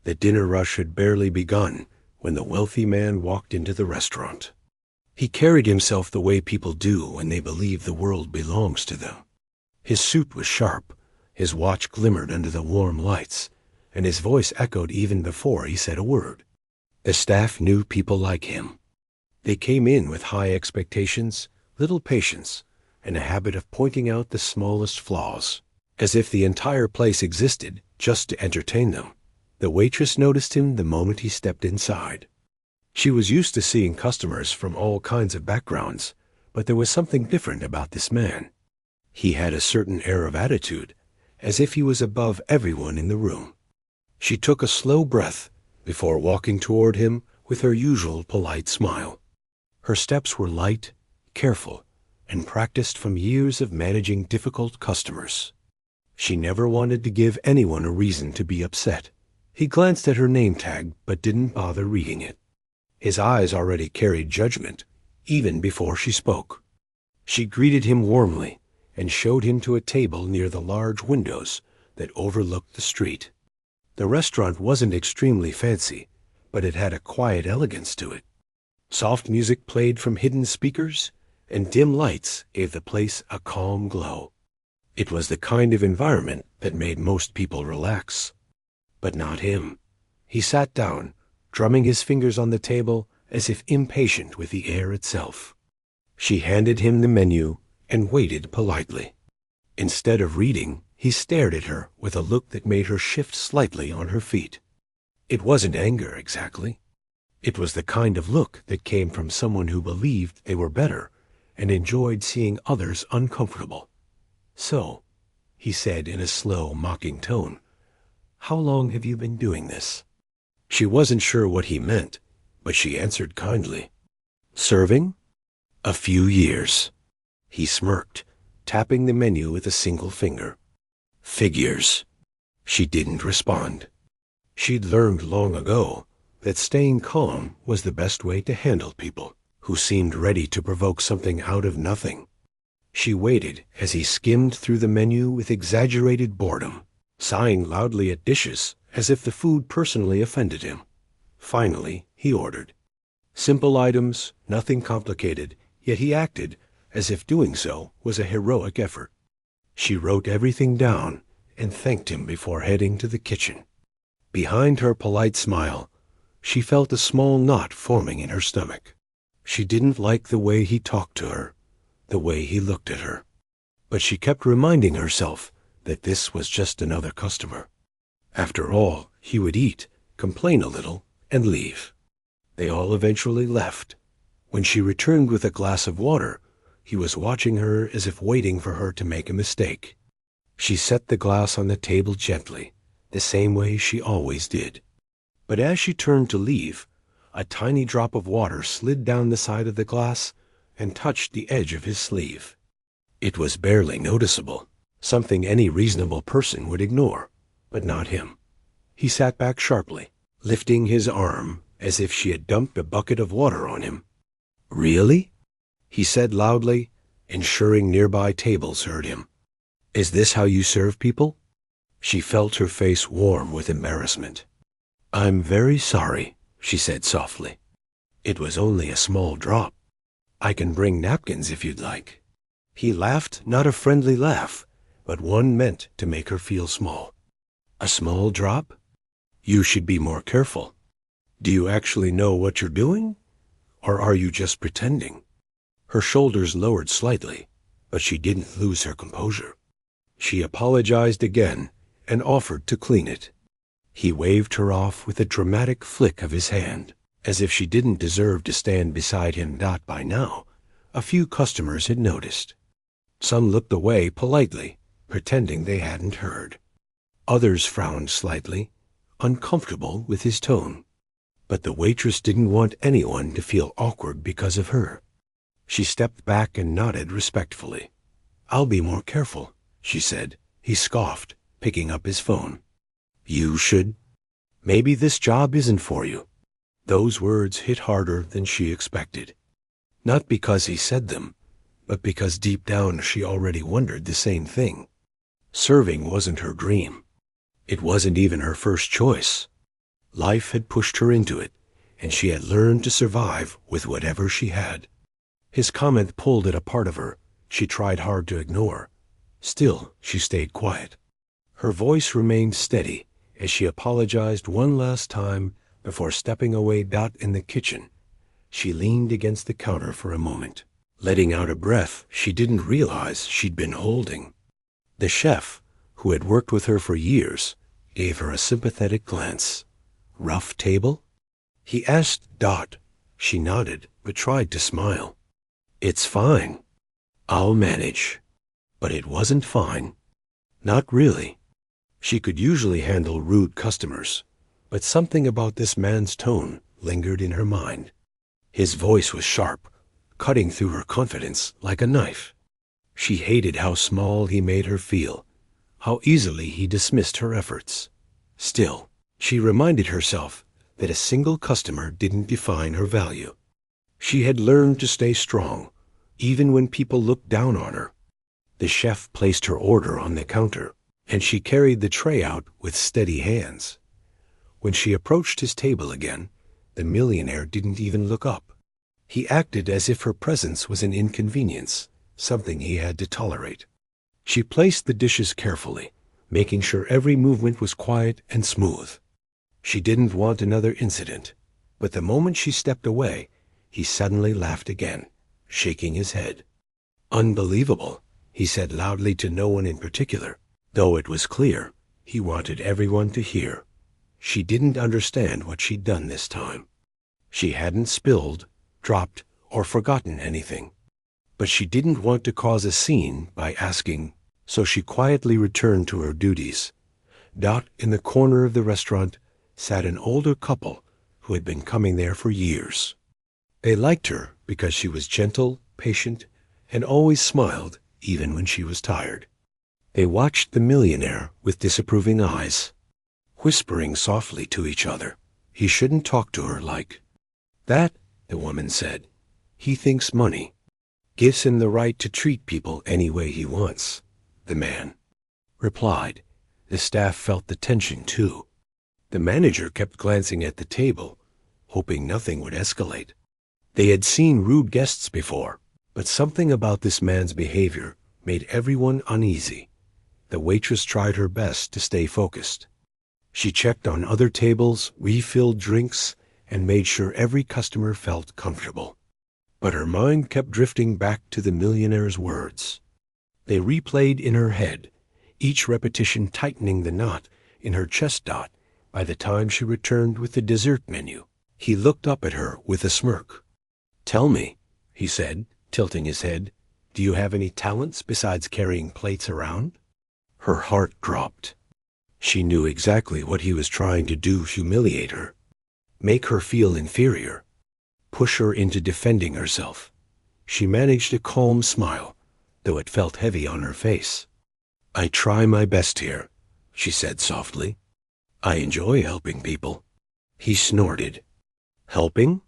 The dinner rush had barely begun when the wealthy man walked into the restaurant. He carried himself the way people do when they believe the world belongs to them. His suit was sharp, his watch glimmered under the warm lights, and his voice echoed even before he said a word. The staff knew people like him. They came in with high expectations, little patience, and a habit of pointing out the smallest flaws, as if the entire place existed just to entertain them. The waitress noticed him the moment he stepped inside. She was used to seeing customers from all kinds of backgrounds, but there was something different about this man. He had a certain air of attitude, as if he was above everyone in the room. She took a slow breath before walking toward him with her usual polite smile. Her steps were light, careful, and practiced from years of managing difficult customers. She never wanted to give anyone a reason to be upset. He glanced at her name tag but didn't bother reading it. His eyes already carried judgment, even before she spoke. She greeted him warmly and showed him to a table near the large windows that overlooked the street. The restaurant wasn't extremely fancy, but it had a quiet elegance to it. Soft music played from hidden speakers, and dim lights gave the place a calm glow. It was the kind of environment that made most people relax. But not him. He sat down, drumming his fingers on the table as if impatient with the air itself. She handed him the menu and waited politely. Instead of reading, he stared at her with a look that made her shift slightly on her feet. It wasn't anger exactly. It was the kind of look that came from someone who believed they were better and enjoyed seeing others uncomfortable. "So," he said in a slow, mocking tone, "how long have you been doing this?" She wasn't sure what he meant, but she answered kindly, "Serving? A few years." He smirked, tapping the menu with a single finger. "Figures." She didn't respond. She'd learned long ago that staying calm was the best way to handle people who seemed ready to provoke something out of nothing. She waited as he skimmed through the menu with exaggerated boredom, sighing loudly at dishes as if the food personally offended him. Finally, he ordered. Simple items, nothing complicated, yet he acted as if doing so was a heroic effort. She wrote everything down and thanked him before heading to the kitchen. Behind her polite smile, she felt a small knot forming in her stomach. She didn't like the way he talked to her, the way he looked at her. But she kept reminding herself that this was just another customer. After all, he would eat, complain a little, and leave. They all eventually left. When she returned with a glass of water, he was watching her as if waiting for her to make a mistake. She set the glass on the table gently, the same way she always did. But as she turned to leave, a tiny drop of water slid down the side of the glass and touched the edge of his sleeve. It was barely noticeable, something any reasonable person would ignore, but not him. He sat back sharply, lifting his arm as if she had dumped a bucket of water on him. "Really?" he said loudly, ensuring nearby tables heard him. "Is this how you serve people?" She felt her face warm with embarrassment. "I'm very sorry," she said softly. "It was only a small drop. I can bring napkins if you'd like." He laughed, not a friendly laugh, but one meant to make her feel small. "A small drop? You should be more careful. Do you actually know what you're doing? Or are you just pretending?" Her shoulders lowered slightly, but she didn't lose her composure. She apologized again and offered to clean it. He waved her off with a dramatic flick of his hand, as if she didn't deserve to stand beside him. By now, a few customers had noticed. Some looked away politely, pretending they hadn't heard. Others frowned slightly, uncomfortable with his tone. But the waitress didn't want anyone to feel awkward because of her. She stepped back and nodded respectfully. "I'll be more careful," she said. He scoffed, picking up his phone. "You should. Maybe this job isn't for you." Those words hit harder than she expected. Not because he said them, but because deep down she already wondered the same thing. Serving wasn't her dream. It wasn't even her first choice. Life had pushed her into it, and she had learned to survive with whatever she had. His comment pulled at a part of her she tried hard to ignore. Still, she stayed quiet. Her voice remained steady as she apologized one last time before stepping away. In the kitchen, she leaned against the counter for a moment, letting out a breath she didn't realize she'd been holding. The chef, who had worked with her for years, gave her a sympathetic glance. "Rough table?" he asked. She nodded, but tried to smile. "It's fine. I'll manage." But it wasn't fine. Not really. She could usually handle rude customers, but something about this man's tone lingered in her mind. His voice was sharp, cutting through her confidence like a knife. She hated how small he made her feel, how easily he dismissed her efforts. Still, she reminded herself that a single customer didn't define her value. She had learned to stay strong, even when people looked down on her. The chef placed her order on the counter, and she carried the tray out with steady hands. When she approached his table again, the millionaire didn't even look up. He acted as if her presence was an inconvenience, something he had to tolerate. She placed the dishes carefully, making sure every movement was quiet and smooth. She didn't want another incident, but the moment she stepped away, he suddenly laughed again, shaking his head. "Unbelievable," he said loudly to no one in particular, though it was clear he wanted everyone to hear. She didn't understand what she'd done this time. She hadn't spilled, dropped, or forgotten anything. But she didn't want to cause a scene by asking, so she quietly returned to her duties. In the corner of the restaurant sat an older couple who had been coming there for years. They liked her because she was gentle, patient, and always smiled even when she was tired. They watched the millionaire with disapproving eyes, whispering softly to each other. He shouldn't talk to her like that, the woman said. He thinks money gives him the right to treat people any way he wants, the man replied. The staff felt the tension too. The manager kept glancing at the table, hoping nothing would escalate. They had seen rude guests before, but something about this man's behavior made everyone uneasy. The waitress tried her best to stay focused. She checked on other tables, refilled drinks, and made sure every customer felt comfortable. But her mind kept drifting back to the millionaire's words. They replayed in her head, each repetition tightening the knot in her chest. By the time she returned with the dessert menu, he looked up at her with a smirk. "Tell me," he said, tilting his head, "do you have any talents besides carrying plates around?" Her heart dropped. She knew exactly what he was trying to do: humiliate her, make her feel inferior, push her into defending herself. She managed a calm smile, though it felt heavy on her face. "I try my best here," she said softly. "I enjoy helping people." He snorted. "Helping?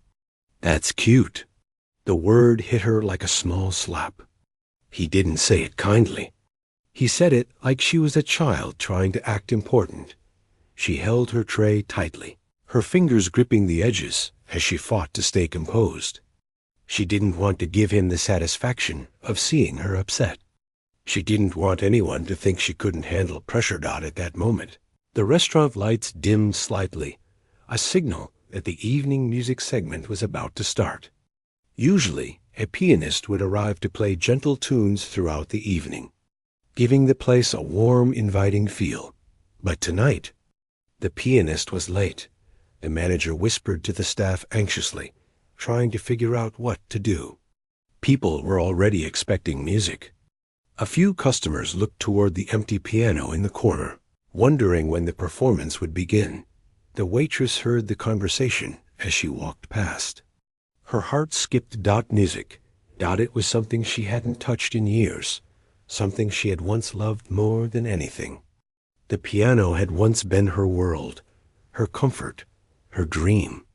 That's cute." The word hit her like a small slap. He didn't say it kindly. He said it like she was a child trying to act important. She held her tray tightly, her fingers gripping the edges as she fought to stay composed. She didn't want to give him the satisfaction of seeing her upset. She didn't want anyone to think she couldn't handle pressure. At that moment, the restaurant lights dimmed slightly, a signal that the evening music segment was about to start. Usually, a pianist would arrive to play gentle tunes throughout the evening, giving the place a warm, inviting feel. But tonight, the pianist was late. The manager whispered to the staff anxiously, trying to figure out what to do. People were already expecting music. A few customers looked toward the empty piano in the corner, wondering when the performance would begin. The waitress heard the conversation as she walked past. Her heart skipped. Music. It was something she hadn't touched in years, something she had once loved more than anything. The piano had once been her world, her comfort, her dream.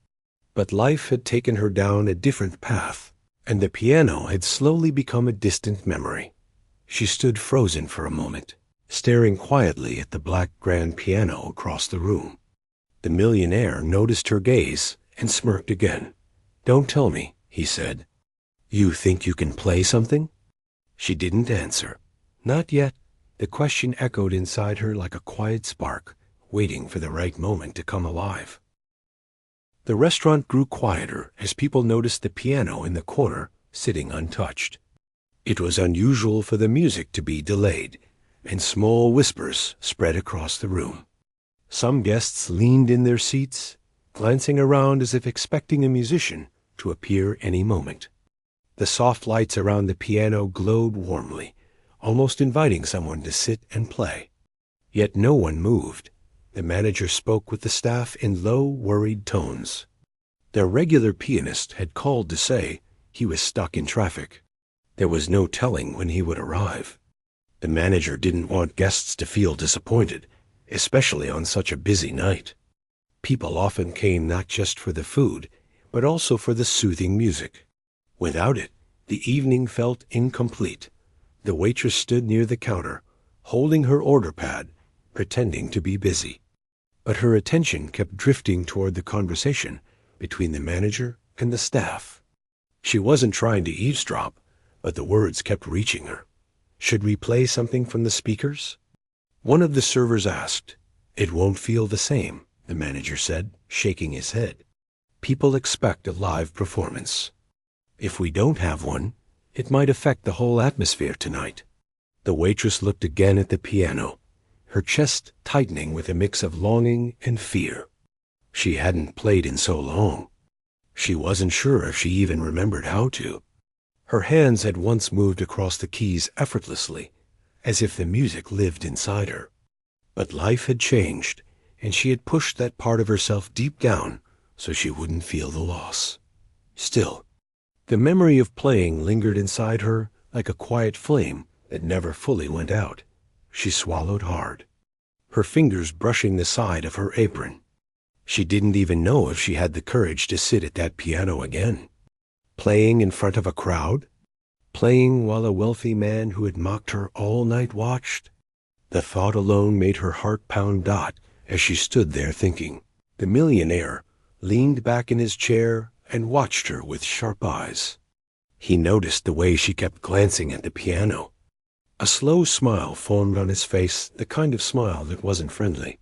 But life had taken her down a different path, and the piano had slowly become a distant memory. She stood frozen for a moment, staring quietly at the black grand piano across the room. The millionaire noticed her gaze and smirked again. "Don't tell me," he said. "You think you can play something?" She didn't answer. Not yet. The question echoed inside her like a quiet spark, waiting for the right moment to come alive. The restaurant grew quieter as people noticed the piano in the corner sitting untouched. It was unusual for the music to be delayed, and small whispers spread across the room. Some guests leaned in their seats, glancing around as if expecting a musician to appear any moment. The soft lights around the piano glowed warmly, almost inviting someone to sit and play. Yet no one moved. The manager spoke with the staff in low, worried tones. Their regular pianist had called to say he was stuck in traffic. There was no telling when he would arrive. The manager didn't want guests to feel disappointed, especially on such a busy night. People often came not just for the food, but also for the soothing music. Without it, the evening felt incomplete. The waitress stood near the counter, holding her order pad, pretending to be busy. But her attention kept drifting toward the conversation between the manager and the staff. She wasn't trying to eavesdrop, but the words kept reaching her. "Should we play something from the speakers?" One of the servers asked. "It won't feel the same," the manager said, shaking his head. "People expect a live performance. If we don't have one, it might affect the whole atmosphere tonight." The waitress looked again at the piano, her chest tightening with a mix of longing and fear. She hadn't played in so long. She wasn't sure if she even remembered how to. Her hands had once moved across the keys effortlessly, as if the music lived inside her. But life had changed, and she had pushed that part of herself deep down so she wouldn't feel the loss. Still, the memory of playing lingered inside her like a quiet flame that never fully went out. She swallowed hard, her fingers brushing the side of her apron. She didn't even know if she had the courage to sit at that piano again. Playing in front of a crowd? Playing while a wealthy man who had mocked her all night watched? The thought alone made her heart pound as she stood there thinking. The millionaire leaned back in his chair and watched her with sharp eyes. He noticed the way she kept glancing at the piano. A slow smile formed on his face, the kind of smile that wasn't friendly.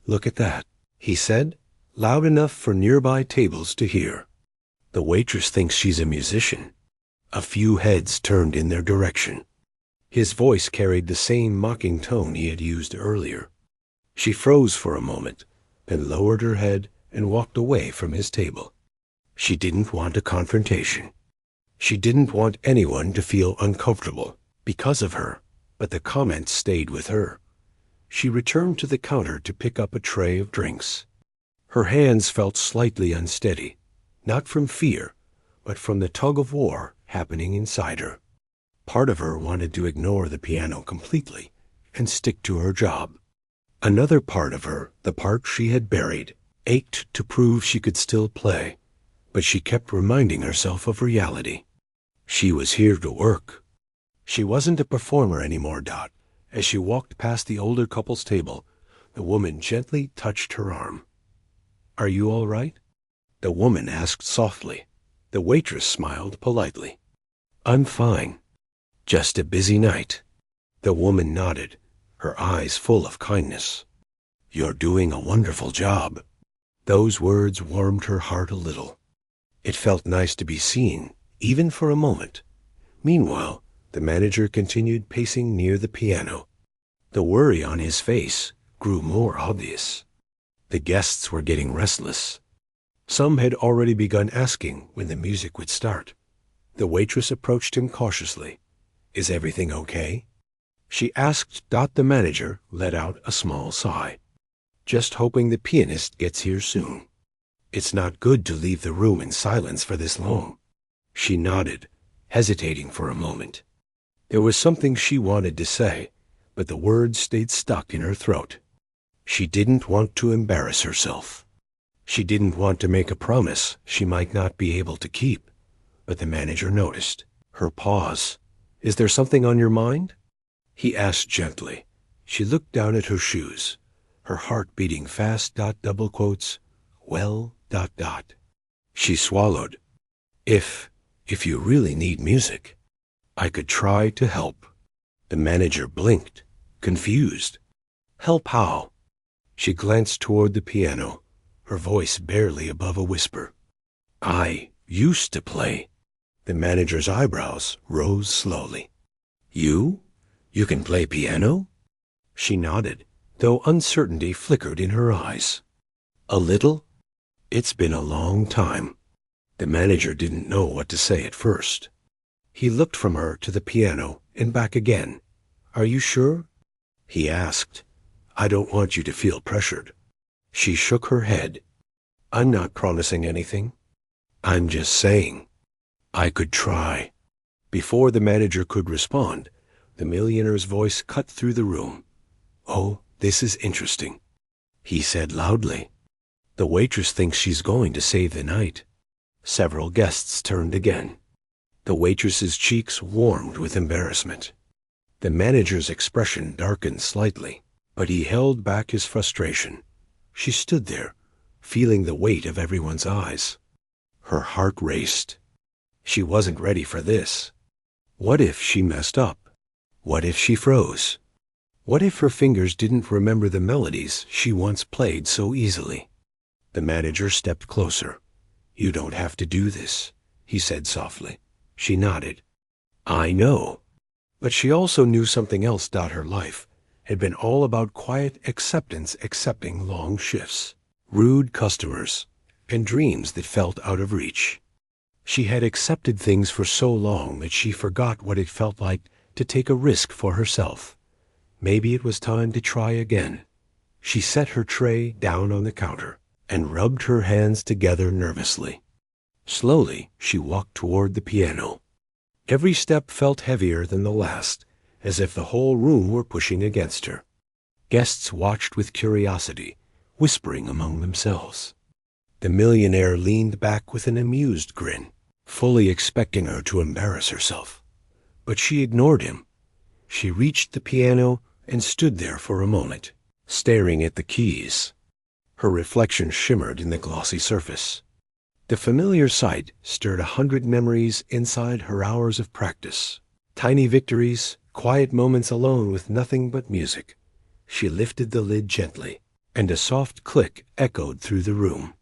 "Look at that," he said, loud enough for nearby tables to hear. "The waitress thinks she's a musician." A few heads turned in their direction. His voice carried the same mocking tone he had used earlier. She froze for a moment, then lowered her head and walked away from his table. She didn't want a confrontation. She didn't want anyone to feel uncomfortable because of her, but the comment stayed with her. She returned to the counter to pick up a tray of drinks. Her hands felt slightly unsteady, not from fear, but from the tug-of-war happening inside her. Part of her wanted to ignore the piano completely and stick to her job. Another part of her, the part she had buried, ached to prove she could still play, but she kept reminding herself of reality. She was here to work. She wasn't a performer anymore, Dot. As she walked past the older couple's table, the woman gently touched her arm. "Are you all right?" The woman asked softly. The waitress smiled politely. "I'm fine. Just a busy night." The woman nodded, her eyes full of kindness. "You're doing a wonderful job." Those words warmed her heart a little. It felt nice to be seen, even for a moment. Meanwhile, the manager continued pacing near the piano. The worry on his face grew more obvious. The guests were getting restless. Some had already begun asking when the music would start. The waitress approached him cautiously. "Is everything okay?" She asked. The manager let out a small sigh. "Just hoping the pianist gets here soon. It's not good to leave the room in silence for this long." She nodded, hesitating for a moment. There was something she wanted to say, but the words stayed stuck in her throat. She didn't want to embarrass herself. She didn't want to make a promise she might not be able to keep. But the manager noticed her pause. "Is there something on your mind?" he asked gently. She looked down at her shoes. her heart beating fast. Double quotes, well. She swallowed. If you really need music, I could try to help. The manager blinked, confused. Help how? She glanced toward the piano, her voice barely above a whisper. I used to play. The manager's eyebrows rose slowly. You? You can play piano? She nodded, though uncertainty flickered in her eyes. A little? It's been a long time. The manager didn't know what to say at first. He looked from her to the piano and back again. Are you sure? He asked. I don't want you to feel pressured. She shook her head. I'm not promising anything. I'm just saying. I could try. Before the manager could respond, the millionaire's voice cut through the room. Oh, this is interesting, he said loudly. The waitress thinks she's going to save the night. Several guests turned again. The waitress's cheeks warmed with embarrassment. The manager's expression darkened slightly, but he held back his frustration. She stood there, feeling the weight of everyone's eyes. Her heart raced. She wasn't ready for this. What if she messed up? What if she froze? What if her fingers didn't remember the melodies she once played so easily? The manager stepped closer. You don't have to do this, he said softly. She nodded. I know. But she also knew something else. Her life had been all about quiet acceptance, accepting long shifts, rude customers, and dreams that felt out of reach. She had accepted things for so long that she forgot what it felt like to take a risk for herself. Maybe it was time to try again. She set her tray down on the counter and rubbed her hands together nervously. Slowly, she walked toward the piano. Every step felt heavier than the last, as if the whole room were pushing against her. Guests watched with curiosity, whispering among themselves. The millionaire leaned back with an amused grin, fully expecting her to embarrass herself. But she ignored him. She reached the piano and stood there for a moment, staring at the keys. Her reflection shimmered in the glossy surface. The familiar sight stirred 100 memories inside her hours of practice. Tiny victories, quiet moments alone with nothing but music. She lifted the lid gently, and a soft click echoed through the room.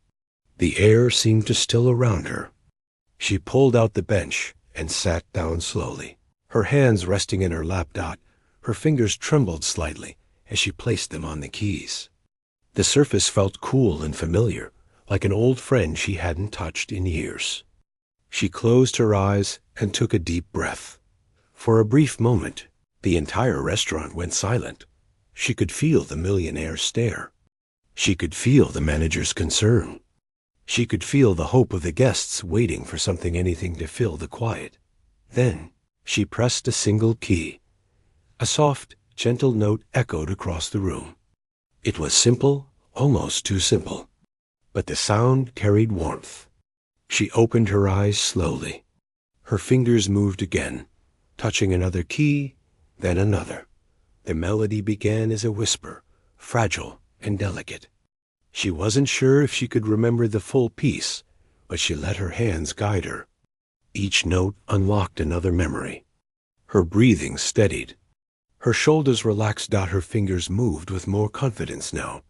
The air seemed to still around her. She pulled out the bench and sat down slowly, her hands resting in her lap. Her fingers trembled slightly as she placed them on the keys. The surface felt cool and familiar, like an old friend she hadn't touched in years. She closed her eyes and took a deep breath. For a brief moment, the entire restaurant went silent. She could feel the millionaire's stare. She could feel the manager's concern. She could feel the hope of the guests waiting for anything to fill the quiet. Then she pressed a single key. A soft, gentle note echoed across the room. It was simple, almost too simple, but the sound carried warmth. She opened her eyes slowly. Her fingers moved again, touching another key, then another. The melody began as a whisper, fragile and delicate. She wasn't sure if she could remember the full piece, but she let her hands guide her. Each note unlocked another memory. Her breathing steadied. Her shoulders relaxed. Her fingers moved with more confidence now,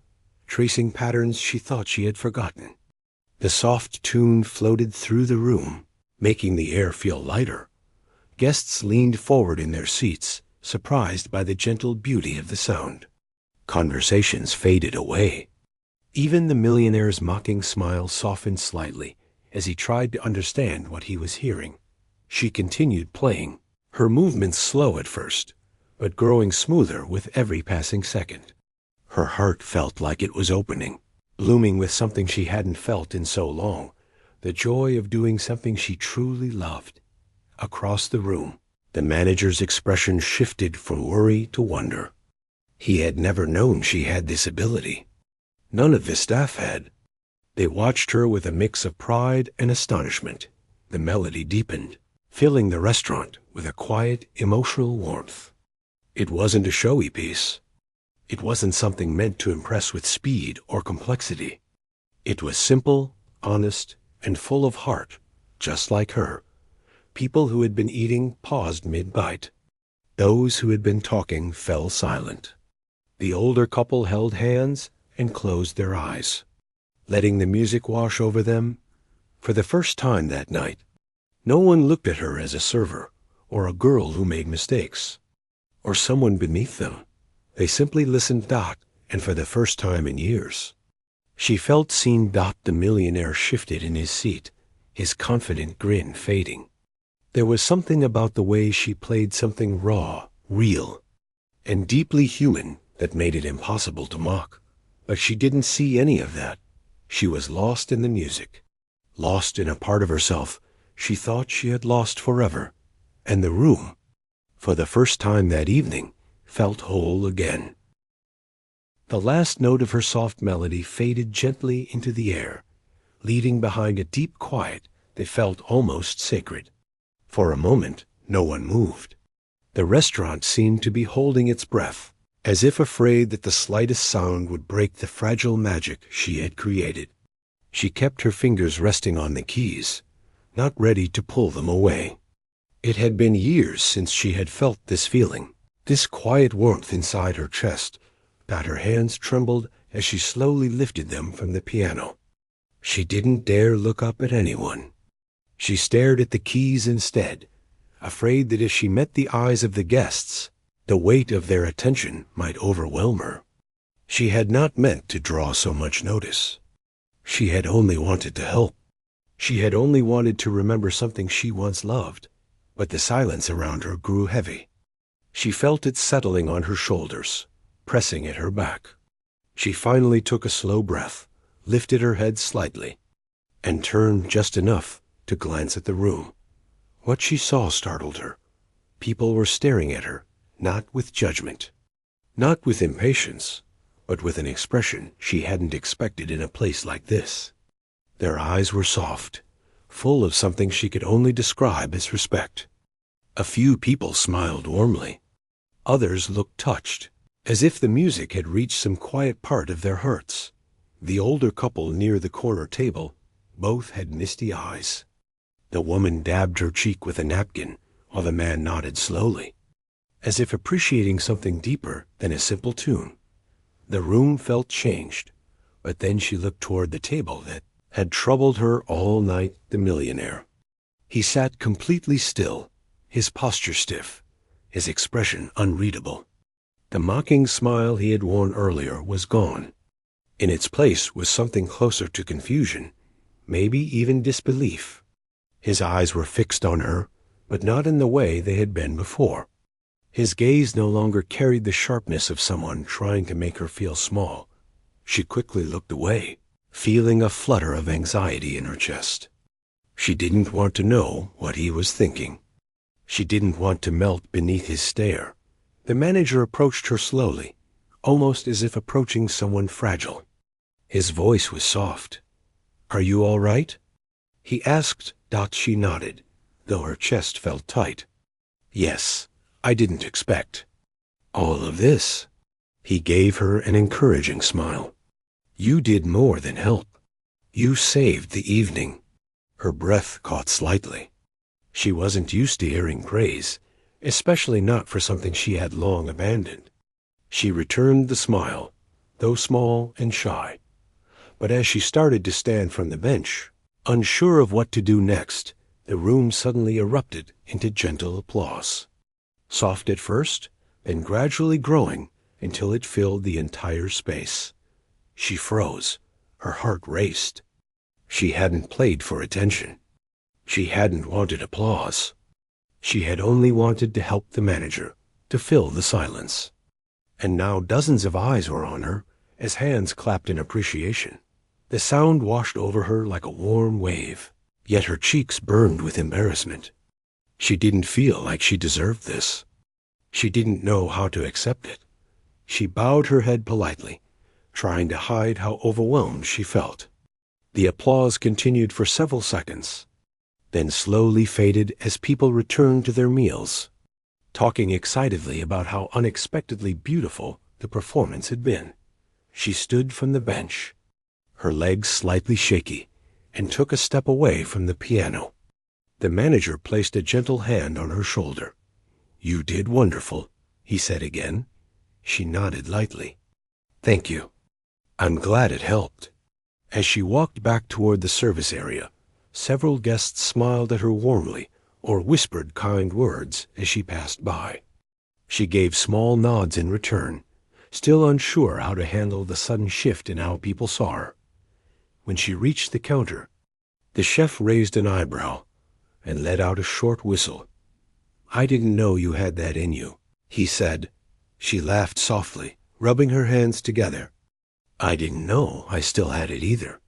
tracing patterns she thought she had forgotten. The soft tune floated through the room, making the air feel lighter. Guests leaned forward in their seats, surprised by the gentle beauty of the sound. Conversations faded away. Even the millionaire's mocking smile softened slightly as he tried to understand what he was hearing. She continued playing, her movements slow at first, but growing smoother with every passing second. Her heart felt like it was opening, blooming with something she hadn't felt in so long, the joy of doing something she truly loved. Across the room, the manager's expression shifted from worry to wonder. He had never known she had this ability. None of the staff had. They watched her with a mix of pride and astonishment. The melody deepened, filling the restaurant with a quiet, emotional warmth. It wasn't a showy piece. It wasn't something meant to impress with speed or complexity. It was simple, honest, and full of heart, just like her. People who had been eating paused mid-bite. Those who had been talking fell silent. The older couple held hands and closed their eyes, letting the music wash over them. For the first time that night, no one looked at her as a server, or a girl who made mistakes, or someone beneath them. They simply listened. And for the first time in years, she felt seen. The millionaire shifted in his seat, his confident grin fading. There was something about the way she played, something raw, real, and deeply human that made it impossible to mock. But she didn't see any of that. She was lost in the music, lost in a part of herself she thought she had lost forever. And the room, for the first time that evening, felt whole again. The last note of her soft melody faded gently into the air, leaving behind a deep quiet that felt almost sacred. For a moment, no one moved. The restaurant seemed to be holding its breath, as if afraid that the slightest sound would break the fragile magic she had created. She kept her fingers resting on the keys, not ready to pull them away. It had been years since she had felt this feeling, this quiet warmth inside her chest, that her hands trembled as she slowly lifted them from the piano. She didn't dare look up at anyone. She stared at the keys instead, afraid that if she met the eyes of the guests, the weight of their attention might overwhelm her. She had not meant to draw so much notice. She had only wanted to help. She had only wanted to remember something she once loved. But the silence around her grew heavy. She felt it settling on her shoulders, pressing at her back. She finally took a slow breath, lifted her head slightly, and turned just enough to glance at the room. What she saw startled her. People were staring at her, not with judgment, not with impatience, but with an expression she hadn't expected in a place like this. Their eyes were soft, full of something she could only describe as respect. A few people smiled warmly. Others looked touched, as if the music had reached some quiet part of their hearts. The older couple near the corner table both had misty eyes. The woman dabbed her cheek with a napkin, while the man nodded slowly, as if appreciating something deeper than a simple tune. The room felt changed, but then she looked toward the table that had troubled her all night, the millionaire. He sat completely still, his posture stiff, his expression unreadable. The mocking smile he had worn earlier was gone. In its place was something closer to confusion, maybe even disbelief. His eyes were fixed on her, but not in the way they had been before. His gaze no longer carried the sharpness of someone trying to make her feel small. She quickly looked away, feeling a flutter of anxiety in her chest. She didn't want to know what he was thinking. She didn't want to melt beneath his stare. The manager approached her slowly, almost as if approaching someone fragile. His voice was soft. "Are you all right?" he asked. She nodded, though her chest felt tight. "Yes, I didn't expect all of this." He gave her an encouraging smile. "You did more than help. You saved the evening." Her breath caught slightly. She wasn't used to hearing praise, especially not for something she had long abandoned. She returned the smile, though small and shy. But as she started to stand from the bench, unsure of what to do next, the room suddenly erupted into gentle applause. Soft at first, then gradually growing until it filled the entire space. She froze. Her heart raced. She hadn't played for attention. She hadn't wanted applause. She had only wanted to help the manager, to fill the silence. And now dozens of eyes were on her, as hands clapped in appreciation. The sound washed over her like a warm wave, yet her cheeks burned with embarrassment. She didn't feel like she deserved this. She didn't know how to accept it. She bowed her head politely, trying to hide how overwhelmed she felt. The applause continued for several seconds, then slowly faded as people returned to their meals, talking excitedly about how unexpectedly beautiful the performance had been. She stood from the bench, her legs slightly shaky, and took a step away from the piano. The manager placed a gentle hand on her shoulder. "You did wonderful," he said again. She nodded lightly. "Thank you. I'm glad it helped." As she walked back toward the service area, several guests smiled at her warmly or whispered kind words as she passed by. She gave small nods in return, still unsure how to handle the sudden shift in how people saw her. When she reached the counter, the chef raised an eyebrow and let out a short whistle. "I didn't know you had that in you," he said. She laughed softly, rubbing her hands together. "I didn't know I still had it either."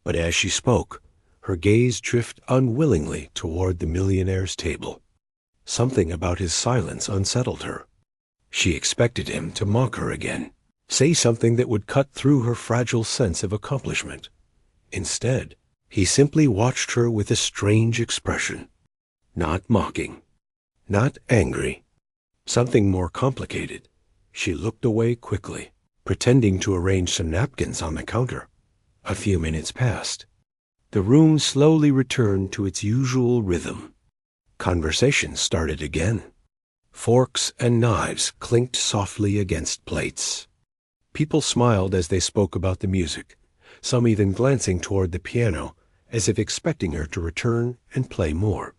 But as she spoke, her gaze drifted unwillingly toward the millionaire's table. Something about his silence unsettled her. She expected him to mock her again, say something that would cut through her fragile sense of accomplishment. Instead, he simply watched her with a strange expression. Not mocking, not angry, something more complicated. She looked away quickly, pretending to arrange some napkins on the counter. A few minutes passed. The room slowly returned to its usual rhythm. Conversation started again. Forks and knives clinked softly against plates. People smiled as they spoke about the music, some even glancing toward the piano, as if expecting her to return and play more.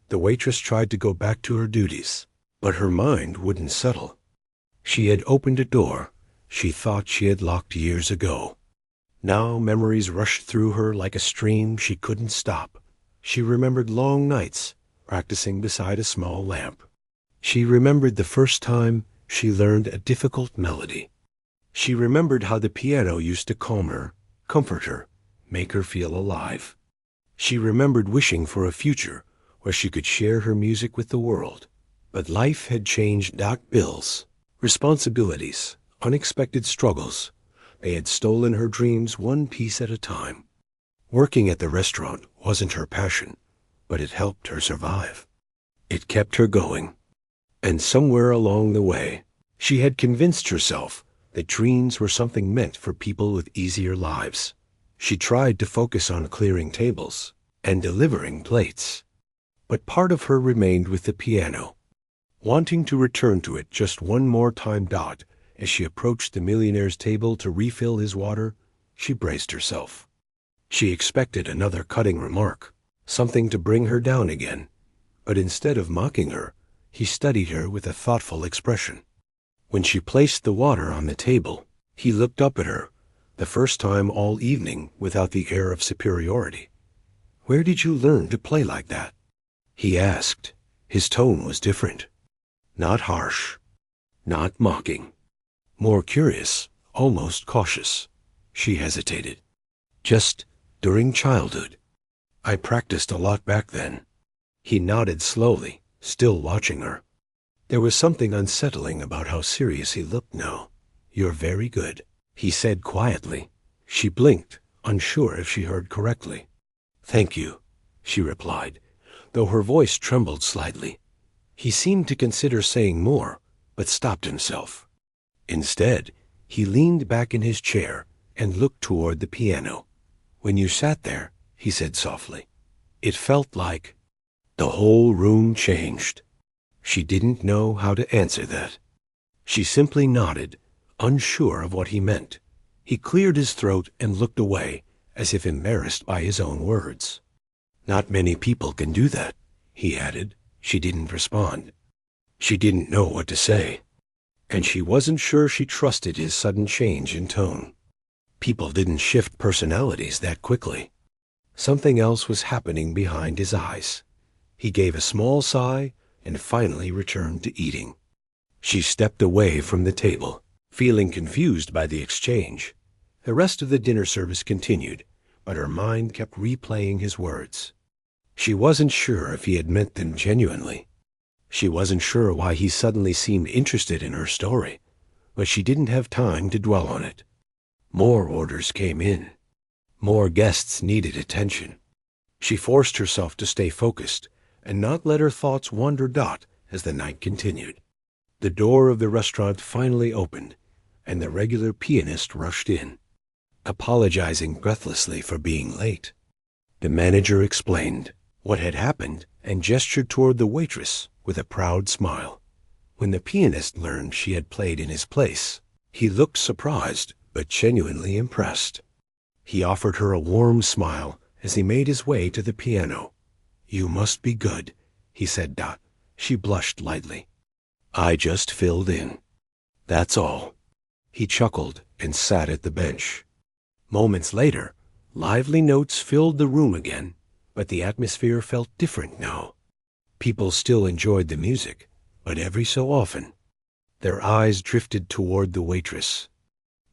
The waitress tried to go back to her duties, but her mind wouldn't settle. She had opened a door she thought she had locked years ago. Now memories rushed through her like a stream she couldn't stop. She remembered long nights practicing beside a small lamp. She remembered the first time she learned a difficult melody. She remembered how the piano used to calm her, comfort her, make her feel alive. She remembered wishing for a future where she could share her music with the world. But life had changed. Bills, responsibilities, unexpected struggles. They had stolen her dreams one piece at a time. Working at the restaurant wasn't her passion, but it helped her survive. It kept her going. And somewhere along the way, she had convinced herself that dreams were something meant for people with easier lives. She tried to focus on clearing tables and delivering plates. But part of her remained with the piano, wanting to return to it just one more time. As she approached the millionaire's table to refill his water, she braced herself. She expected another cutting remark, something to bring her down again. But instead of mocking her, he studied her with a thoughtful expression. When she placed the water on the table, he looked up at her, the first time all evening without the air of superiority. "Where did you learn to play like that?" he asked. His tone was different. Not harsh, not mocking. More curious, almost cautious. She hesitated. "Just during childhood. I practiced a lot back then." He nodded slowly, still watching her. There was something unsettling about how serious he looked now. "You're very good," he said quietly. She blinked, unsure if she heard correctly. "Thank you," she replied, though her voice trembled slightly. He seemed to consider saying more, but stopped himself. Instead, he leaned back in his chair and looked toward the piano. "When you sat there," he said softly, "it felt like—" The whole room changed. She didn't know how to answer that. She simply nodded, unsure of what he meant. He cleared his throat and looked away, as if embarrassed by his own words. "Not many people can do that," he added. She didn't respond. She didn't know what to say. And she wasn't sure she trusted his sudden change in tone. People didn't shift personalities that quickly. Something else was happening behind his eyes. He gave a small sigh and finally returned to eating. She stepped away from the table, feeling confused by the exchange. The rest of the dinner service continued, but her mind kept replaying his words. She wasn't sure if he had meant them genuinely. She wasn't sure why he suddenly seemed interested in her story, but she didn't have time to dwell on it. More orders came in. More guests needed attention. She forced herself to stay focused and not let her thoughts wander. As the night continued, the door of the restaurant finally opened, and the regular pianist rushed in, apologizing breathlessly for being late. The manager explained what had happened and gestured toward the waitress with a proud smile. When the pianist learned she had played in his place, he looked surprised but genuinely impressed. He offered her a warm smile as he made his way to the piano. "You must be good," he said. She blushed lightly. "I just filled in. That's all." He chuckled and sat at the bench. Moments later, lively notes filled the room again, but the atmosphere felt different now. People still enjoyed the music, but every so often, their eyes drifted toward the waitress.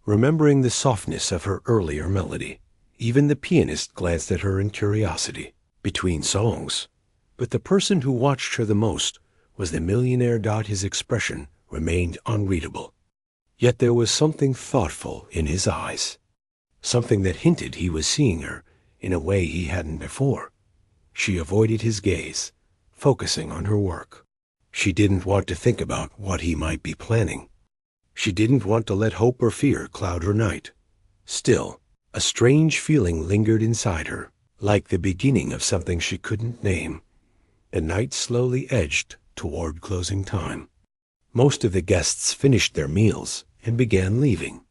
Remembering the softness of her earlier melody, even the pianist glanced at her in curiosity between songs. But the person who watched her the most was the millionaire. His expression remained unreadable. Yet there was something thoughtful in his eyes, something that hinted he was seeing her in a way he hadn't before. She avoided his gaze, focusing on her work. She didn't want to think about what he might be planning. She didn't want to let hope or fear cloud her night. Still, a strange feeling lingered inside her, like the beginning of something she couldn't name. The night slowly edged toward closing time. Most of the guests finished their meals and began leaving.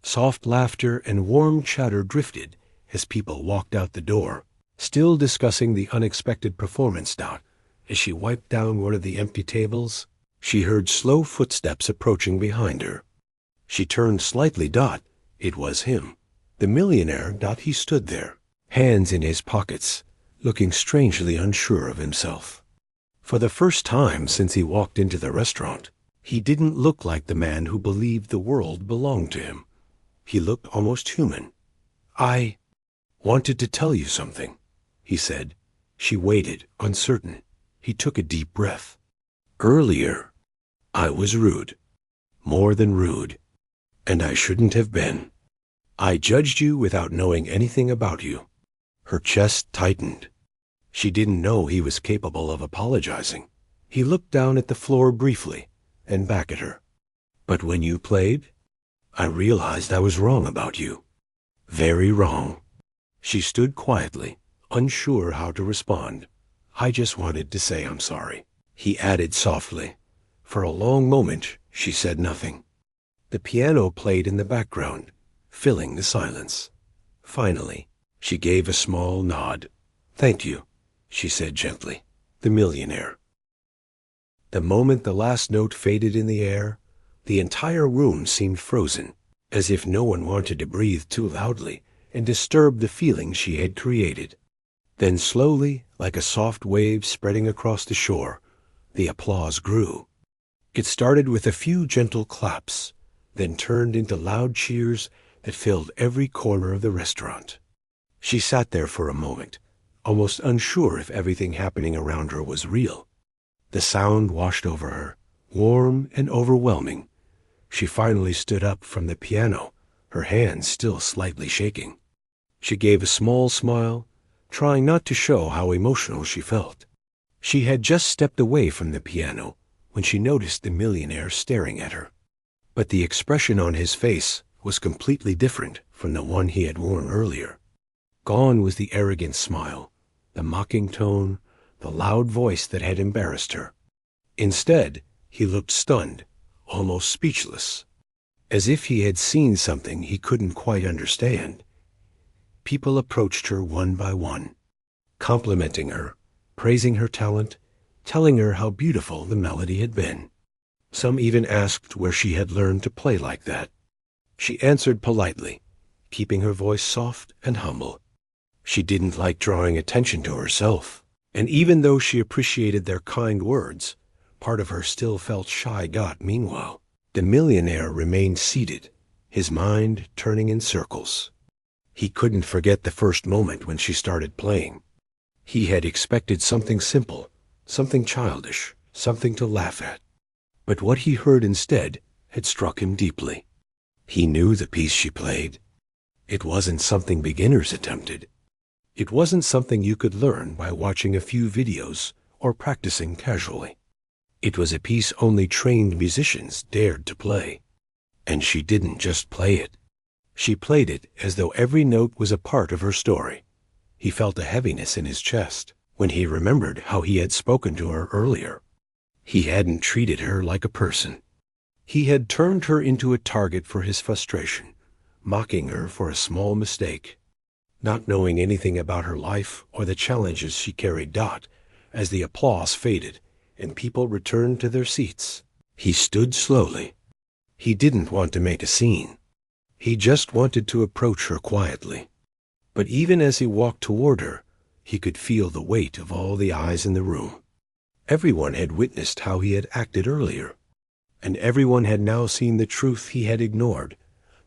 Soft laughter and warm chatter drifted as people walked out the door, still discussing the unexpected performance. As she wiped down one of the empty tables, she heard slow footsteps approaching behind her. She turned slightly. It was him, the millionaire. He stood there, hands in his pockets, looking strangely unsure of himself. For the first time since he walked into the restaurant, he didn't look like the man who believed the world belonged to him. He looked almost human. "I wanted to tell you something," he said. She waited, uncertain. He took a deep breath. "Earlier, I was rude, more than rude, and I shouldn't have been. I judged you without knowing anything about you." Her chest tightened. She didn't know he was capable of apologizing. He looked down at the floor briefly and back at her. "But when you played, I realized I was wrong about you. Very wrong." She stood quietly, unsure how to respond. "I just wanted to say I'm sorry," he added softly. For a long moment, she said nothing. The piano played in the background, filling the silence. Finally, she gave a small nod. "Thank you," she said gently. The millionaire. The moment the last note faded in the air, the entire room seemed frozen, as if no one wanted to breathe too loudly and disturb the feeling she had created. Then slowly, like a soft wave spreading across the shore, the applause grew. It started with a few gentle claps, then turned into loud cheers that filled every corner of the restaurant. She sat there for a moment, almost unsure if everything happening around her was real. The sound washed over her, warm and overwhelming. She finally stood up from the piano, her hands still slightly shaking. She gave a small smile, trying not to show how emotional she felt. She had just stepped away from the piano when she noticed the millionaire staring at her. But the expression on his face was completely different from the one he had worn earlier. Gone was the arrogant smile, the mocking tone, the loud voice that had embarrassed her. Instead, he looked stunned, almost speechless, as if he had seen something he couldn't quite understand. People approached her one by one, complimenting her, praising her talent, telling her how beautiful the melody had been. Some even asked where she had learned to play like that. She answered politely, keeping her voice soft and humble. She didn't like drawing attention to herself, and even though she appreciated their kind words, part of her still felt shy. Meanwhile, the millionaire remained seated, his mind turning in circles. He couldn't forget the first moment when she started playing. He had expected something simple, something childish, something to laugh at. But what he heard instead had struck him deeply. He knew the piece she played. It wasn't something beginners attempted. It wasn't something you could learn by watching a few videos or practicing casually. It was a piece only trained musicians dared to play. And she didn't just play it. She played it as though every note was a part of her story. He felt a heaviness in his chest when he remembered how he had spoken to her earlier. He hadn't treated her like a person. He had turned her into a target for his frustration, mocking her for a small mistake. Not knowing anything about her life or the challenges she carried. As the applause faded and people returned to their seats, he stood slowly. He didn't want to make a scene. He just wanted to approach her quietly. But even as he walked toward her, he could feel the weight of all the eyes in the room. Everyone had witnessed how he had acted earlier, and everyone had now seen the truth he had ignored,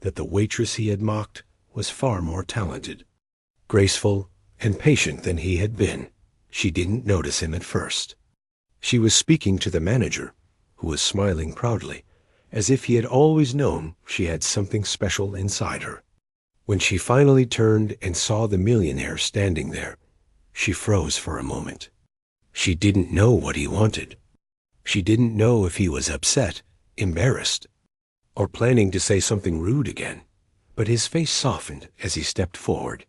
that the waitress he had mocked was far more talented, graceful, and patient than he had been. She didn't notice him at first. She was speaking to the manager, who was smiling proudly, as if he had always known she had something special inside her. When she finally turned and saw the millionaire standing there, she froze for a moment. She didn't know what he wanted. She didn't know if he was upset, embarrassed, or planning to say something rude again. But his face softened as he stepped forward.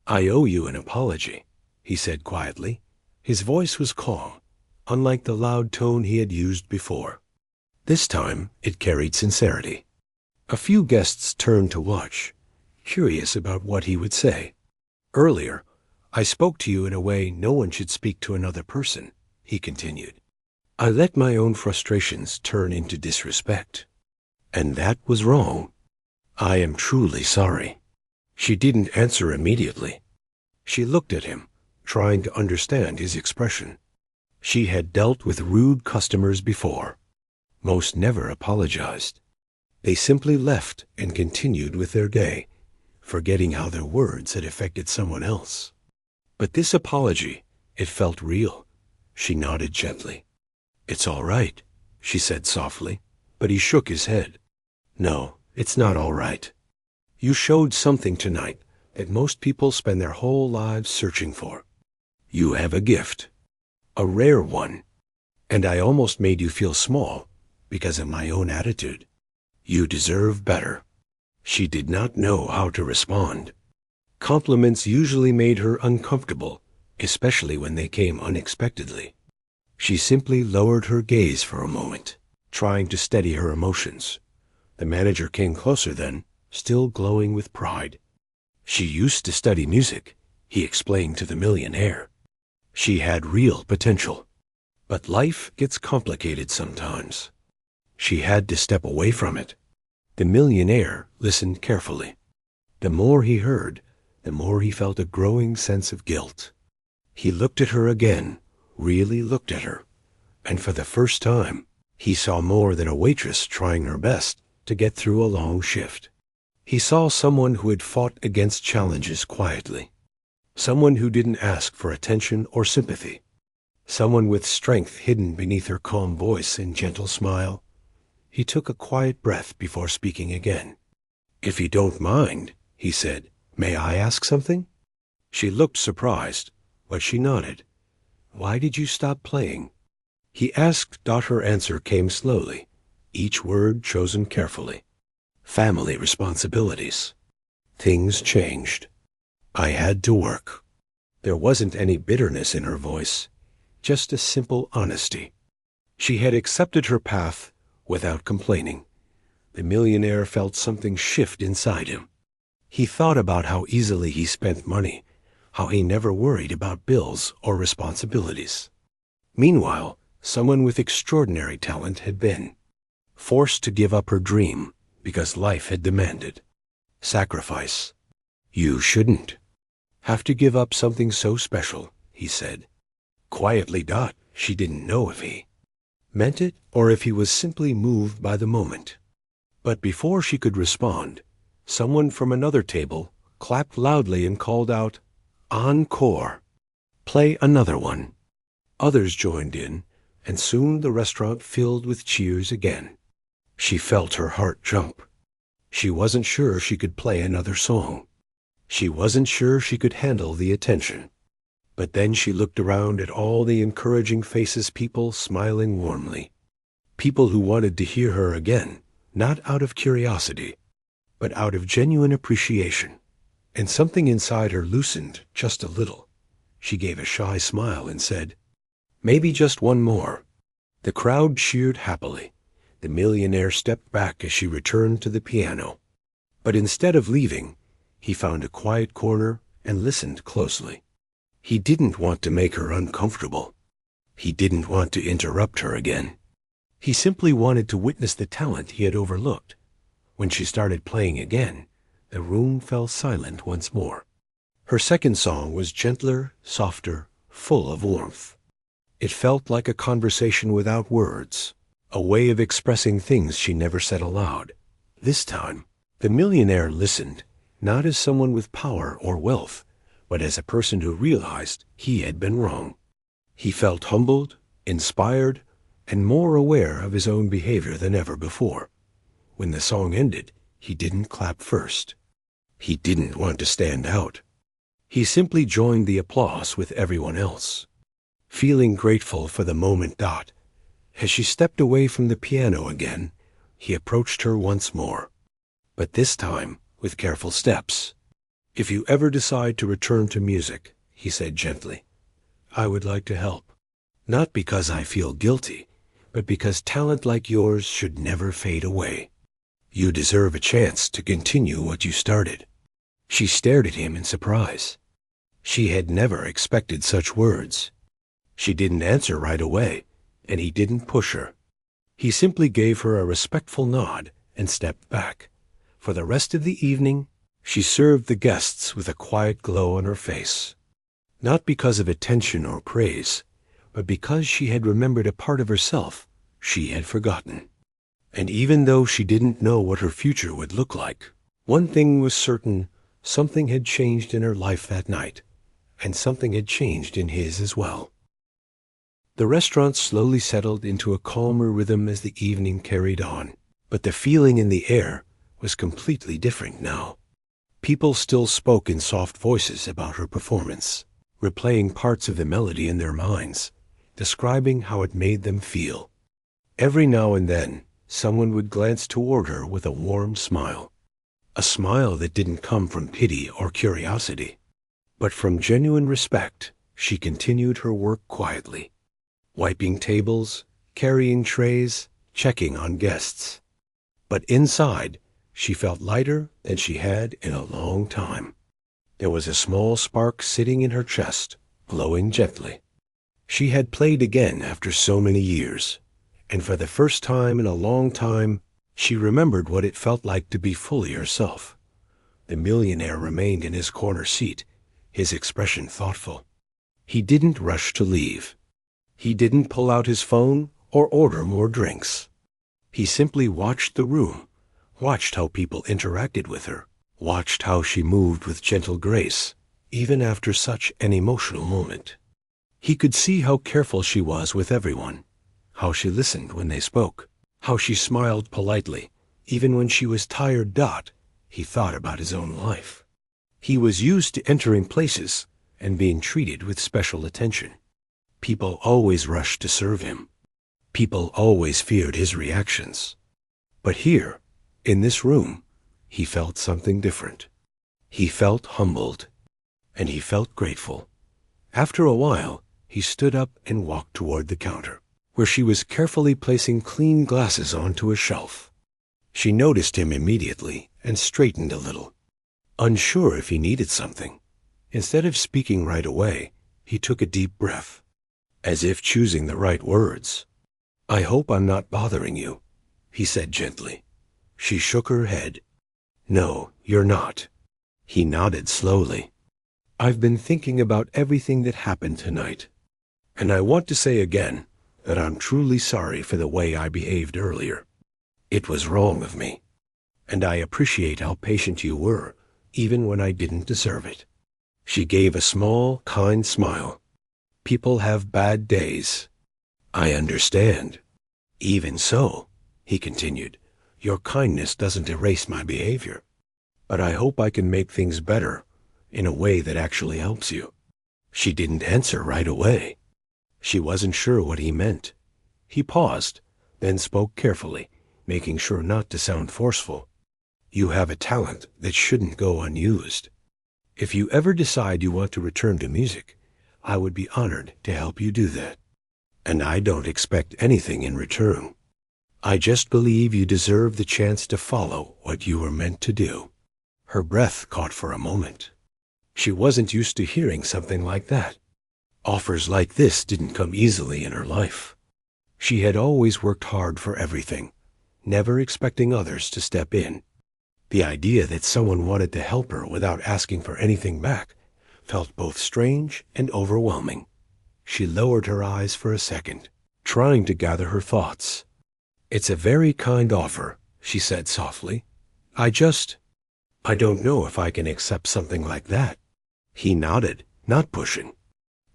"I owe you an apology," he said quietly. His voice was calm, unlike the loud tone he had used before. This time it carried sincerity. A few guests turned to watch, curious about what he would say. "Earlier, I spoke to you in a way no one should speak to another person," he continued. "I let my own frustrations turn into disrespect. And that was wrong. I am truly sorry." She didn't answer immediately. She looked at him, trying to understand his expression. She had dealt with rude customers before. Most never apologized. They simply left and continued with their day, forgetting how their words had affected someone else. But this apology, it felt real. She nodded gently. "It's all right," she said softly, but he shook his head. "No, it's not all right. You showed something tonight that most people spend their whole lives searching for. You have a gift, a rare one, and I almost made you feel small because of my own attitude. You deserve better." She did not know how to respond. Compliments usually made her uncomfortable, especially when they came unexpectedly. She simply lowered her gaze for a moment, trying to steady her emotions. The manager came closer then, still glowing with pride. "She used to study music," he explained to the millionaire. "She had real potential. But life gets complicated sometimes. She had to step away from it." The millionaire listened carefully. The more he heard, the more he felt a growing sense of guilt. He looked at her again, really looked at her, and for the first time, he saw more than a waitress trying her best to get through a long shift. He saw someone who had fought against challenges quietly, someone who didn't ask for attention or sympathy, someone with strength hidden beneath her calm voice and gentle smile. He took a quiet breath before speaking again. "If you don't mind," he said, "may I ask something?" She looked surprised, but she nodded. "Why did you stop playing?" He asked. Her answer came slowly, each word chosen carefully. "Family responsibilities. Things changed. I had to work." There wasn't any bitterness in her voice, just a simple honesty. She had accepted her path without complaining. The millionaire felt something shift inside him. He thought about how easily he spent money, how he never worried about bills or responsibilities. Meanwhile, someone with extraordinary talent had been forced to give up her dream because life had demanded sacrifice. "You shouldn't have to give up something so special," he said. Quietly. She didn't know if he meant it or if he was simply moved by the moment. But before she could respond, someone from another table clapped loudly and called out, "Encore! Play another one." Others joined in, and soon the restaurant filled with cheers again. She felt her heart jump. She wasn't sure she could play another song. She wasn't sure she could handle the attention. But then she looked around at all the encouraging faces, people smiling warmly, people who wanted to hear her again, not out of curiosity, but out of genuine appreciation. And something inside her loosened just a little. She gave a shy smile and said, "Maybe just one more." The crowd cheered happily. The millionaire stepped back as she returned to the piano. But instead of leaving, he found a quiet corner and listened closely. He didn't want to make her uncomfortable. He didn't want to interrupt her again. He simply wanted to witness the talent he had overlooked. When she started playing again, the room fell silent once more. Her second song was gentler, softer, full of warmth. It felt like a conversation without words, a way of expressing things she never said aloud. This time, the millionaire listened, not as someone with power or wealth, but as a person who realized he had been wrong. He felt humbled, inspired, and more aware of his own behavior than ever before. When the song ended, he didn't clap first. He didn't want to stand out. He simply joined the applause with everyone else, feeling grateful for the moment. As she stepped away from the piano again, he approached her once more, but this time with careful steps. "If you ever decide to return to music," he said gently, "I would like to help. Not because I feel guilty, but because talent like yours should never fade away. You deserve a chance to continue what you started." She stared at him in surprise. She had never expected such words. She didn't answer right away, and he didn't push her. He simply gave her a respectful nod and stepped back. For the rest of the evening, she served the guests with a quiet glow on her face. Not because of attention or praise, but because she had remembered a part of herself she had forgotten. And even though she didn't know what her future would look like, one thing was certain: something had changed in her life that night, and something had changed in his as well. The restaurant slowly settled into a calmer rhythm as the evening carried on, but the feeling in the air was completely different now. People still spoke in soft voices about her performance, replaying parts of the melody in their minds, describing how it made them feel. Every now and then, someone would glance toward her with a warm smile, a smile that didn't come from pity or curiosity, but from genuine respect. She continued her work quietly, wiping tables, carrying trays, checking on guests. But inside, she felt lighter than she had in a long time. There was a small spark sitting in her chest, glowing gently. She had played again after so many years, and for the first time in a long time, she remembered what it felt like to be fully herself. The millionaire remained in his corner seat, his expression thoughtful. He didn't rush to leave. He didn't pull out his phone or order more drinks. He simply watched the room, watched how people interacted with her, watched how she moved with gentle grace, even after such an emotional moment. He could see how careful she was with everyone, how she listened when they spoke, how she smiled politely, even when she was tired. He thought about his own life. He was used to entering places and being treated with special attention. People always rushed to serve him. People always feared his reactions. But here, in this room, he felt something different. He felt humbled, and he felt grateful. After a while, he stood up and walked toward the counter, where she was carefully placing clean glasses onto a shelf. She noticed him immediately and straightened a little, unsure if he needed something. Instead of speaking right away, he took a deep breath, as if choosing the right words. "I hope I'm not bothering you," he said gently. She shook her head. "No, you're not." He nodded slowly. "I've been thinking about everything that happened tonight, and I want to say again that I'm truly sorry for the way I behaved earlier. It was wrong of me, and I appreciate how patient you were, even when I didn't deserve it." She gave a small, kind smile. "People have bad days. I understand. Even so," he continued, "your kindness doesn't erase my behavior. But I hope I can make things better in a way that actually helps you." She didn't answer right away. She wasn't sure what he meant. He paused, then spoke carefully, making sure not to sound forceful. You have a talent that shouldn't go unused. If you ever decide you want to return to music, I would be honored to help you do that. And I don't expect anything in return. I just believe you deserve the chance to follow what you were meant to do." Her breath caught for a moment. She wasn't used to hearing something like that. Offers like this didn't come easily in her life. She had always worked hard for everything, never expecting others to step in. The idea that someone wanted to help her without asking for anything back felt both strange and overwhelming. She lowered her eyes for a second, trying to gather her thoughts. "It's a very kind offer," she said softly. I don't know if I can accept something like that." He nodded, not pushing.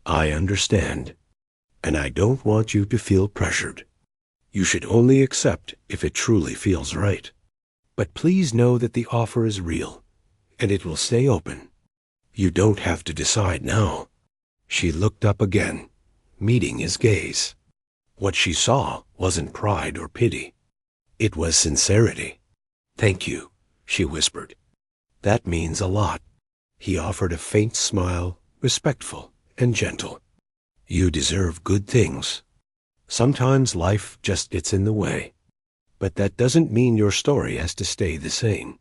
"I understand. And I don't want you to feel pressured. You should only accept if it truly feels right. But please know that the offer is real, and it will stay open. You don't have to decide now." She looked up again, meeting his gaze. What she saw wasn't pride or pity. It was sincerity. "Thank you," she whispered. "That means a lot." He offered a faint smile, respectful and gentle. "You deserve good things. Sometimes life just gets in the way. But that doesn't mean your story has to stay the same."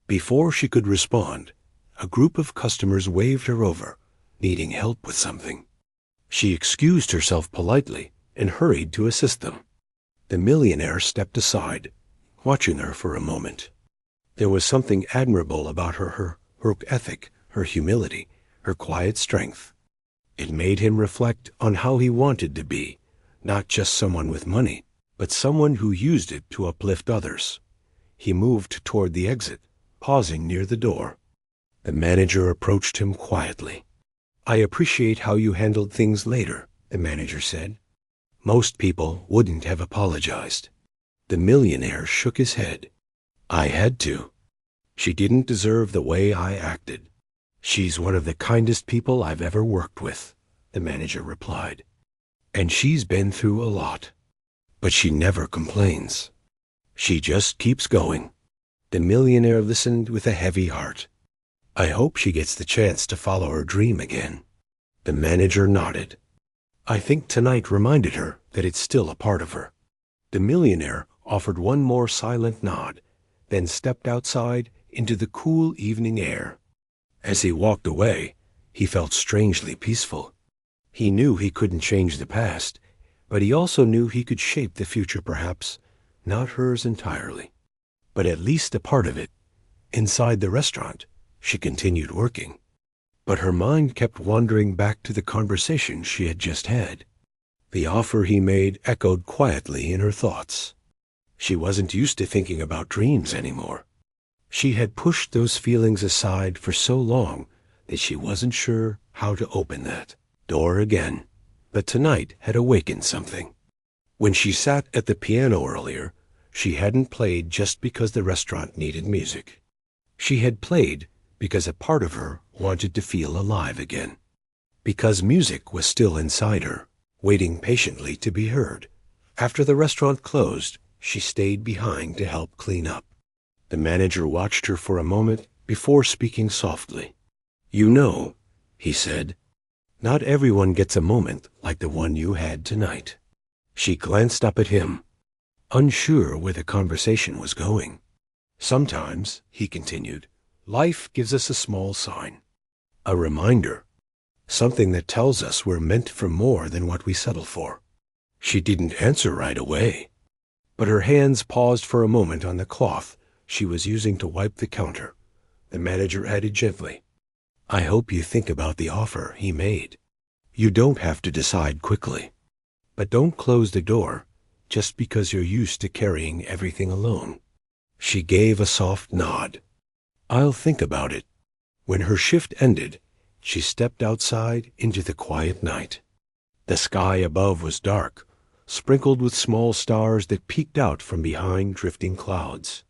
Before she could respond, a group of customers waved her over, needing help with something. She excused herself politely and hurried to assist them. The millionaire stepped aside, watching her for a moment. There was something admirable about her work ethic, her humility, her quiet strength. It made him reflect on how he wanted to be, not just someone with money, but someone who used it to uplift others. He moved toward the exit, pausing near the door. The manager approached him quietly. "I appreciate how you handled things later," the manager said. "Most people wouldn't have apologized." The millionaire shook his head. "I had to. She didn't deserve the way I acted." "She's one of the kindest people I've ever worked with," the manager replied. "And she's been through a lot. But she never complains. She just keeps going." The millionaire listened with a heavy heart. "I hope she gets the chance to follow her dream again." The manager nodded. "I think tonight reminded her that it's still a part of her." The millionaire offered one more silent nod, then stepped outside into the cool evening air. As he walked away, he felt strangely peaceful. He knew he couldn't change the past, but he also knew he could shape the future perhaps, not hers entirely, but at least a part of it. Inside the restaurant, she continued working, but her mind kept wandering back to the conversation she had just had. The offer he made echoed quietly in her thoughts. She wasn't used to thinking about dreams anymore. She had pushed those feelings aside for so long that she wasn't sure how to open that door again. But tonight had awakened something. When she sat at the piano earlier, she hadn't played just because the restaurant needed music. She had played because a part of her wanted to feel alive again. Because music was still inside her, waiting patiently to be heard. After the restaurant closed, she stayed behind to help clean up. The manager watched her for a moment before speaking softly. "You know," he said, "not everyone gets a moment like the one you had tonight." She glanced up at him, unsure where the conversation was going. "Sometimes," he continued, "life gives us a small sign, a reminder, something that tells us we're meant for more than what we settle for." She didn't answer right away, but her hands paused for a moment on the cloth she was using to wipe the counter. The manager added gently, "I hope you think about the offer he made. You don't have to decide quickly, but don't close the door just because you're used to carrying everything alone." She gave a soft nod. "I'll think about it." When her shift ended, she stepped outside into the quiet night. The sky above was dark, sprinkled with small stars that peeked out from behind drifting clouds.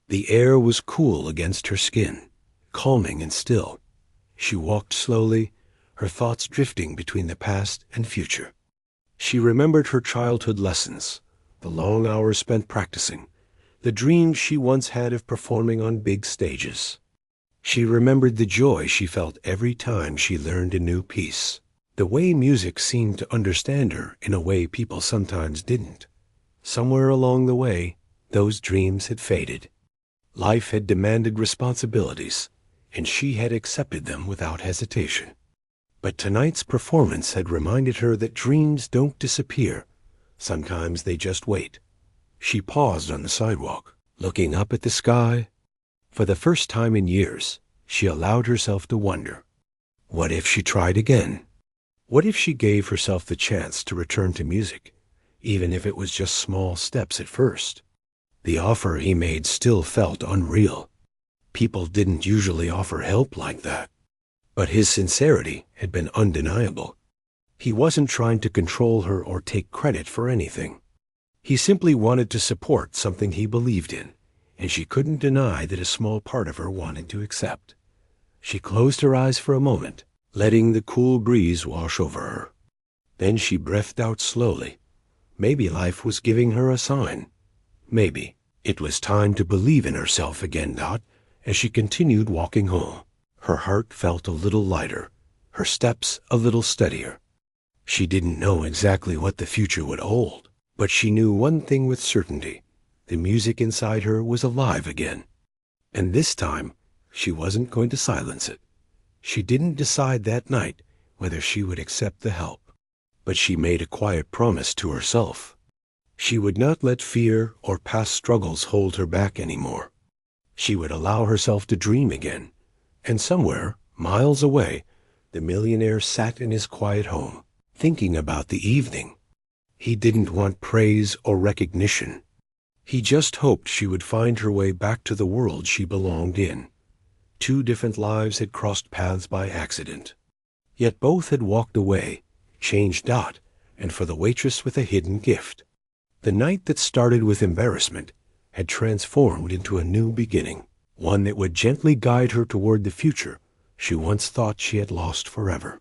The air was cool against her skin, calming and still. She walked slowly, her thoughts drifting between the past and future. She remembered her childhood lessons, the long hours spent practicing, the dreams she once had of performing on big stages. She remembered the joy she felt every time she learned a new piece. The way music seemed to understand her in a way people sometimes didn't. Somewhere along the way, those dreams had faded. Life had demanded responsibilities, and she had accepted them without hesitation. But tonight's performance had reminded her that dreams don't disappear. Sometimes they just wait. She paused on the sidewalk, looking up at the sky. For the first time in years, she allowed herself to wonder, what if she tried again? What if she gave herself the chance to return to music, even if it was just small steps at first? The offer he made still felt unreal. People didn't usually offer help like that. But his sincerity had been undeniable. He wasn't trying to control her or take credit for anything. He simply wanted to support something he believed in, and she couldn't deny that a small part of her wanted to accept. She closed her eyes for a moment, letting the cool breeze wash over her. Then she breathed out slowly. Maybe life was giving her a sign. Maybe it was time to believe in herself again. As she continued walking home, her heart felt a little lighter, her steps a little steadier. She didn't know exactly what the future would hold, but she knew one thing with certainty. The music inside her was alive again. And this time, she wasn't going to silence it. She didn't decide that night whether she would accept the help, but she made a quiet promise to herself. She would not let fear or past struggles hold her back anymore. She would allow herself to dream again. And somewhere, miles away, the millionaire sat in his quiet home, thinking about the evening. He didn't want praise or recognition. He just hoped she would find her way back to the world she belonged in. Two different lives had crossed paths by accident. Yet both had walked away, changed, and for the waitress with a hidden gift. The night that started with embarrassment had transformed into a new beginning, one that would gently guide her toward the future she once thought she had lost forever.